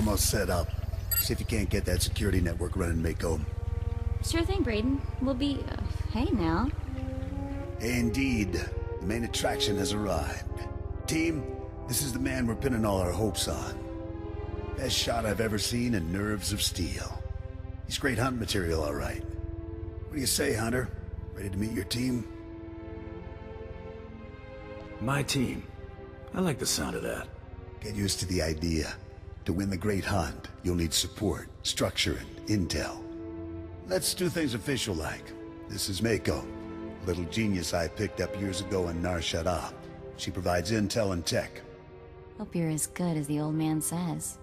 Almost set up. See if you can't get that security network running, Mako. Sure thing, Braden. We'll be... hey now. Indeed. The main attraction has arrived. Team, this is the man we're pinning all our hopes on. Best shot I've ever seen and nerves of steel. He's great hunt material, all right. What do you say, Hunter? Ready to meet your team? My team. I like the sound of that. Get used to the idea. To win the Great Hunt, you'll need support, structure, and intel. Let's do things official-like. This is Mako, a little genius I picked up years ago in Nar Shaddaa. She provides intel and tech. Hope you're as good as the old man says.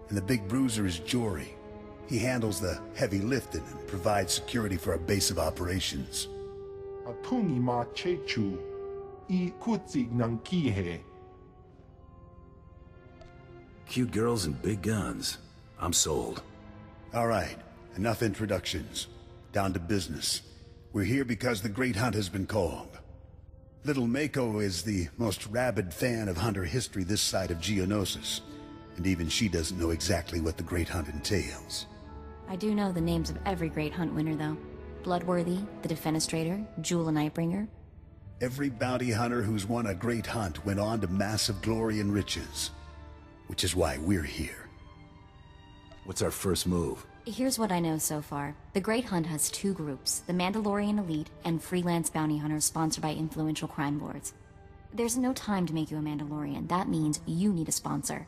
And the big bruiser is Jory. He handles the heavy lifting and provides security for our base of operations. Atungi ma chechu, I kutzig nang kihe. Cute girls and big guns. I'm sold. All right, enough introductions. Down to business. We're here because the Great Hunt has been called. Little Mako is the most rabid fan of hunter history this side of Geonosis, and even she doesn't know exactly what the Great Hunt entails. I do know the names of every Great Hunt winner, though. Bloodworthy, the Defenestrator, Jewel the Nightbringer. Every bounty hunter who's won a Great Hunt went on to massive glory and riches. Which is why we're here. What's our first move? Here's what I know so far. The Great Hunt has two groups, the Mandalorian Elite and freelance bounty hunters sponsored by influential crime lords. There's no time to make you a Mandalorian. That means you need a sponsor.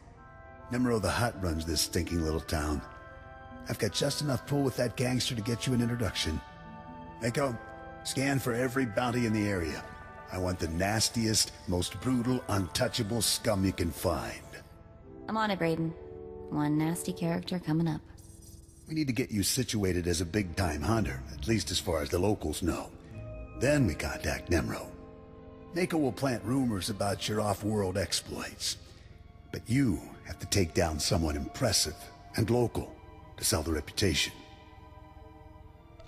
Nem'ro the Hutt runs this stinking little town. I've got just enough pull with that gangster to get you an introduction. Mako, scan for every bounty in the area. I want the nastiest, most brutal, untouchable scum you can find. I'm on it, Braden. One nasty character coming up. We need to get you situated as a big-time hunter, at least as far as the locals know. Then we contact Nem'ro. Mako will plant rumors about your off-world exploits. But you have to take down someone impressive and local to sell the reputation.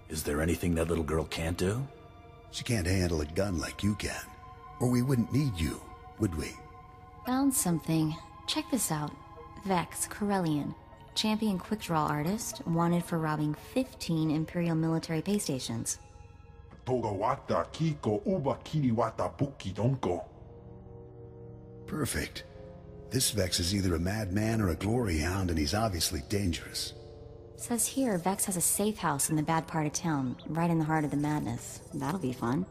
Is there anything that little girl can't do? She can't handle a gun like you can. Or we wouldn't need you, would we? Found something. Check this out. Vex Corellian, champion quick-draw artist, wanted for robbing 15 Imperial military pay stations. Togawata kiko uba kiriwata buki donko. Perfect. This Vex is either a madman or a glory hound, and he's obviously dangerous. Says here Vex has a safe house in the bad part of town, right in the heart of the madness. That'll be fun.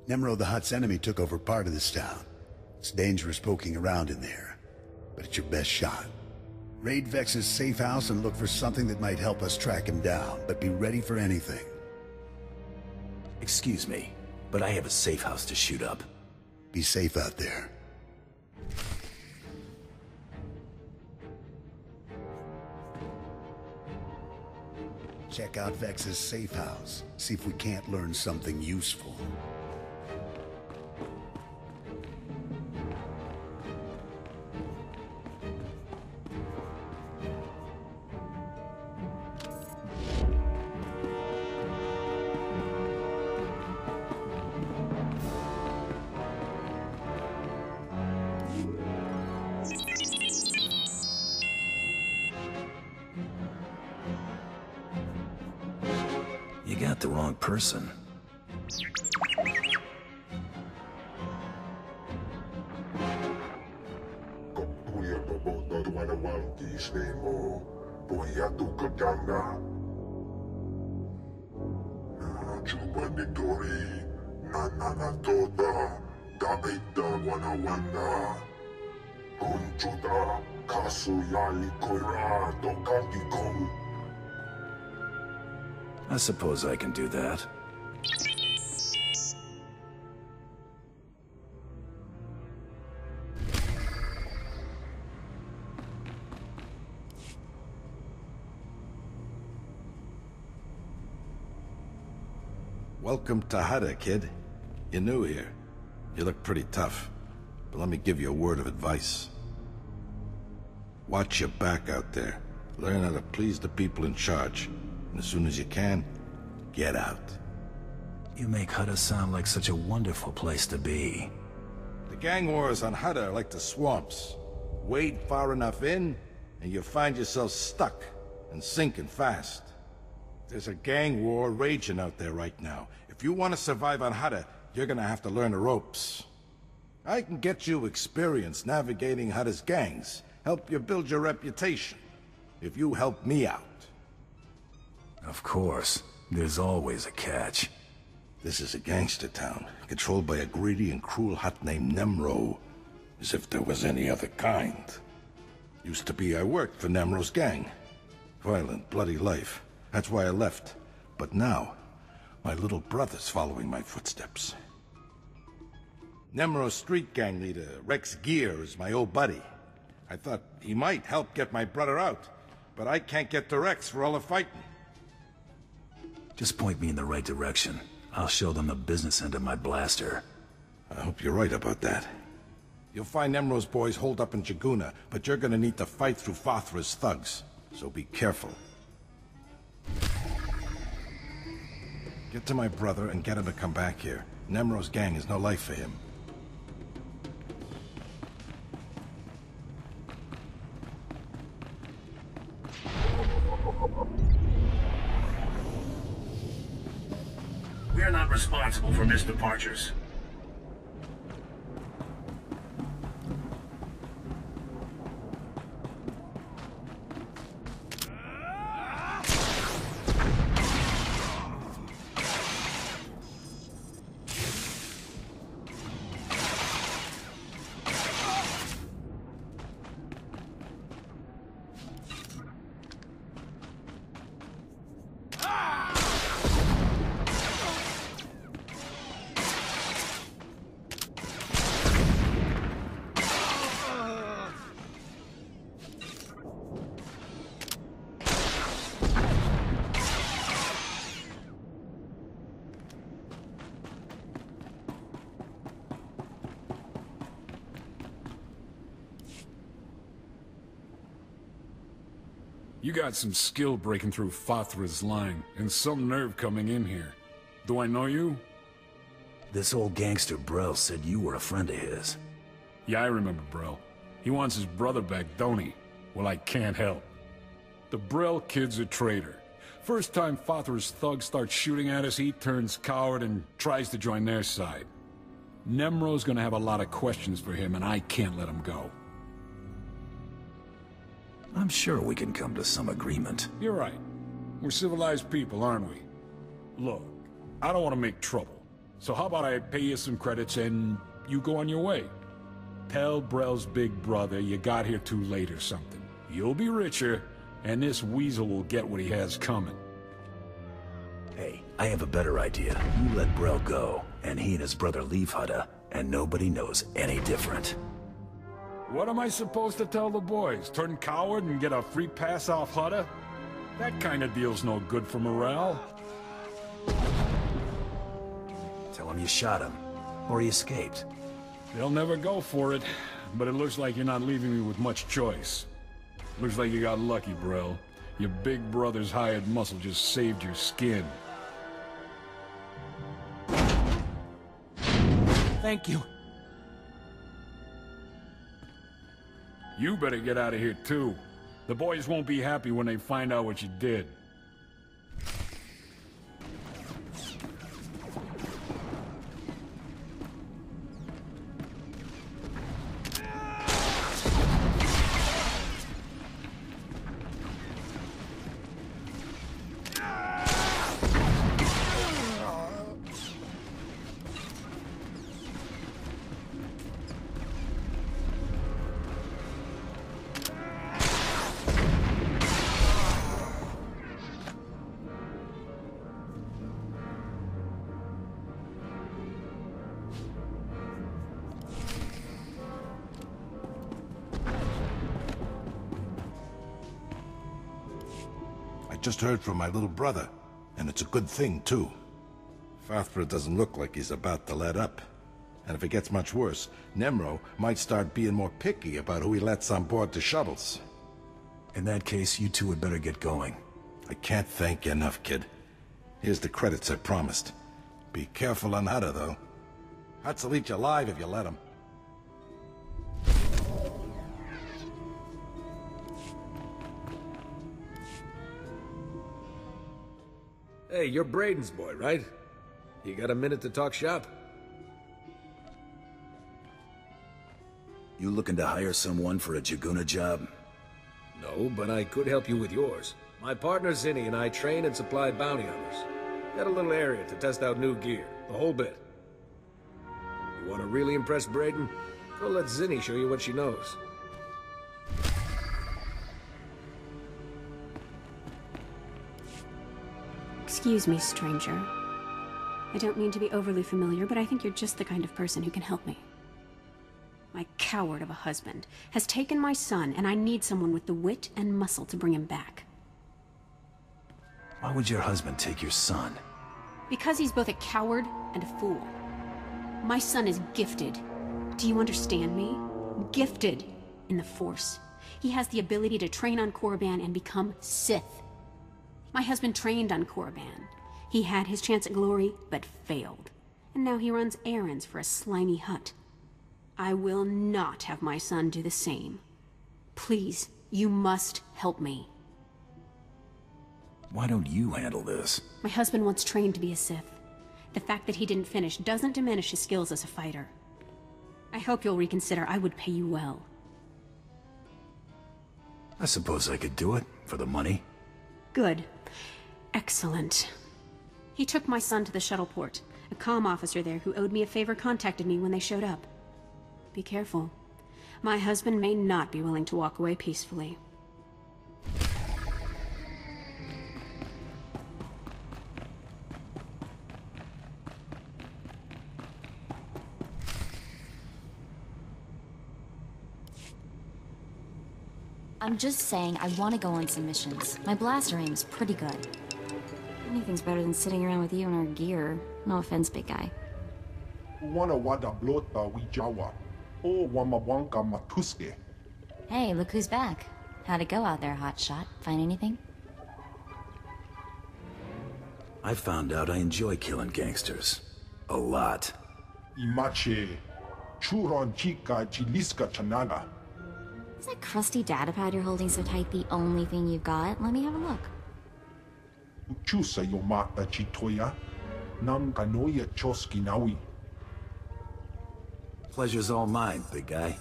Nem'ro the Hutt's enemy took over part of this town. It's dangerous poking around in there, but it's your best shot. Raid Vex's safe house and look for something that might help us track him down, but be ready for anything. Excuse me, but I have a safe house to shoot up. Be safe out there. Check out Vex's safe house. See if we can't learn something useful. You got the wrong person. I suppose I can do that. Welcome to Hada, kid. You're new here. You look pretty tough, but let me give you a word of advice. Watch your back out there. Learn how to please the people in charge. And as soon as you can, get out. You make Hada sound like such a wonderful place to be. The gang wars on Hada are like the swamps. Wade far enough in, and you find yourself stuck and sinking fast. There's a gang war raging out there right now. If you want to survive on Hutta, you're gonna have to learn the ropes. I can get you experience navigating Hutta's gangs, help you build your reputation, if you help me out. Of course. There's always a catch. This is a gangster town, controlled by a greedy and cruel Hutt named Nem'ro. As if there was any other kind. Used to be I worked for Nem'ro's gang. Violent, bloody life. That's why I left. But now, my little brother's following my footsteps. Nem'ro's street gang leader, Rex Gear, is my old buddy. I thought he might help get my brother out, but I can't get to Rex for all the fighting. Just point me in the right direction. I'll show them the business end of my blaster. I hope you're right about that. You'll find Nem'ro's boys holed up in Jaguna, but you're gonna need to fight through Fathra's thugs, so be careful. Get to my brother and get him to come back here. Nem'ro's gang is no life for him. We're not responsible for missed departures. You got some skill breaking through Fathra's line, and some nerve coming in here. Do I know you? This old gangster Brel said you were a friend of his. Yeah, I remember Brel. He wants his brother back, don't he? Well, I can't help. The Brel kid's a traitor. First time Fathra's thugs start shooting at us, he turns coward and tries to join their side. Nem'ro's gonna have a lot of questions for him, and I can't let him go. I'm sure we can come to some agreement. You're right. We're civilized people, aren't we? Look, I don't want to make trouble. So how about I pay you some credits and you go on your way? Tell Brel's big brother you got here too late or something. You'll be richer, and this weasel will get what he has coming. Hey, I have a better idea. You let Brel go, and he and his brother leave Hutta, and nobody knows any different. What am I supposed to tell the boys? Turn coward and get a free pass off Hutta? That kind of deal's no good for morale. Tell him you shot him, or he escaped. They'll never go for it, but it looks like you're not leaving me with much choice. Looks like you got lucky, Brel. Your big brother's hired muscle just saved your skin. Thank you. You better get out of here, too. The boys won't be happy when they find out what you did. Just heard from my little brother, and it's a good thing, too. Fathra doesn't look like he's about to let up. And if it gets much worse, Nem'ro might start being more picky about who he lets on board the shuttles. In that case, you two had better get going. I can't thank you enough, kid. Here's the credits I promised. Be careful on Hutta, though. Hutt'll eat you alive if you let him. Hey, you're Braden's boy, right? You got a minute to talk shop? You looking to hire someone for a Jaguna job? No, but I could help you with yours. My partner Zinni and I train and supply bounty hunters. Got a little area to test out new gear, the whole bit. You want to really impress Braden? Go let Zinni show you what she knows. Excuse me, stranger. I don't mean to be overly familiar, but I think you're just the kind of person who can help me. My coward of a husband has taken my son, and I need someone with the wit and muscle to bring him back. Why would your husband take your son? Because he's both a coward and a fool. My son is gifted. Do you understand me? Gifted in the Force. He has the ability to train on Korriban and become Sith. My husband trained on Korriban. He had his chance at glory, but failed. And now he runs errands for a slimy hut. I will not have my son do the same. Please, you must help me. Why don't you handle this? My husband once trained to be a Sith. The fact that he didn't finish doesn't diminish his skills as a fighter. I hope you'll reconsider. I would pay you well. I suppose I could do it, for the money. Good. Excellent. He took my son to the shuttle port. A comm officer there who owed me a favor contacted me when they showed up. Be careful. My husband may not be willing to walk away peacefully. I'm just saying I want to go on some missions. My blaster aim is pretty good. Anything's better than sitting around with you in our gear. No offense, big guy. Wana wada blota wijawa. O wamawanka matuske. Hey, look who's back. How'd it go out there, hotshot? Find anything? I found out I enjoy killing gangsters. A lot. Imache. Churon chica chiliska chanaga. Is that crusty datapad you're holding so tight the only thing you've got? Let me have a look. Uchusa yomata chitoya. Nam kanoya choski nawi. Pleasure's all mine, big guy.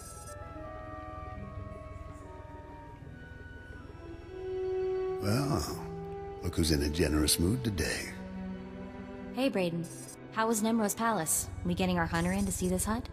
Well, look who's in a generous mood today. Hey, Braden. How was Nem'ro's palace? We getting our hunter in to see this hut?